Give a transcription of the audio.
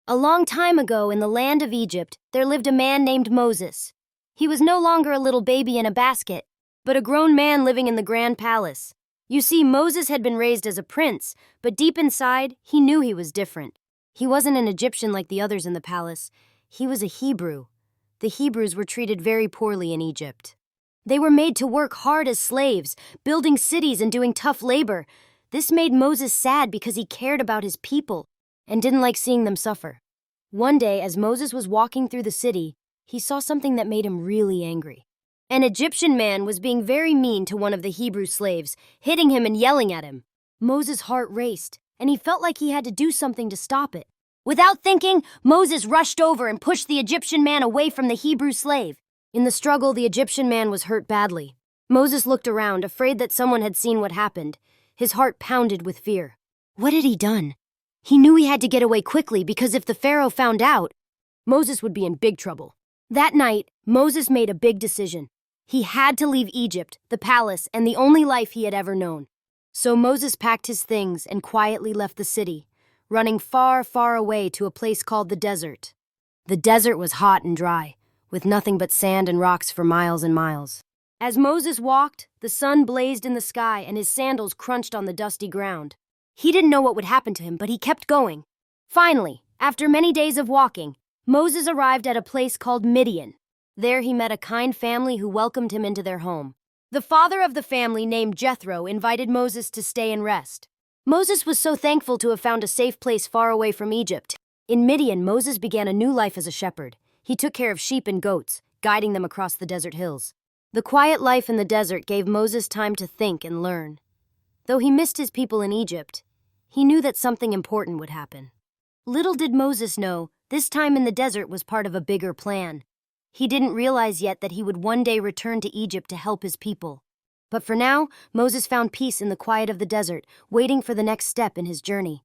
A long time ago in the land of Egypt, there lived a man named Moses. He was no longer a little baby in a basket, but a grown man living in the grand palace. You see, Moses had been raised as a prince, but deep inside, he knew he was different. He wasn't an Egyptian like the others in the palace. He was a Hebrew. The Hebrews were treated very poorly in Egypt. They were made to work hard as slaves, building cities and doing tough labor. This made Moses sad because he cared about his people and didn't like seeing them suffer. One day, as Moses was walking through the city, he saw something that made him really angry. An Egyptian man was being very mean to one of the Hebrew slaves, hitting him and yelling at him. Moses' heart raced, and he felt like he had to do something to stop it. Without thinking, Moses rushed over and pushed the Egyptian man away from the Hebrew slave. In the struggle, the Egyptian man was hurt badly. Moses looked around, afraid that someone had seen what happened. His heart pounded with fear. What had he done? He knew he had to get away quickly because if the Pharaoh found out, Moses would be in big trouble. That night, Moses made a big decision. He had to leave Egypt, the palace, and the only life he had ever known. So Moses packed his things and quietly left the city, running far, far away to a place called the desert. The desert was hot and dry, with nothing but sand and rocks for miles and miles. As Moses walked, the sun blazed in the sky and his sandals crunched on the dusty ground. He didn't know what would happen to him, but he kept going. Finally, after many days of walking, Moses arrived at a place called Midian. There he met a kind family who welcomed him into their home. The father of the family, named Jethro, invited Moses to stay and rest. Moses was so thankful to have found a safe place far away from Egypt. In Midian, Moses began a new life as a shepherd. He took care of sheep and goats, guiding them across the desert hills. The quiet life in the desert gave Moses time to think and learn. Though he missed his people in Egypt, he knew that something important would happen. Little did Moses know, this time in the desert was part of a bigger plan. He didn't realize yet that he would one day return to Egypt to help his people. But for now, Moses found peace in the quiet of the desert, waiting for the next step in his journey.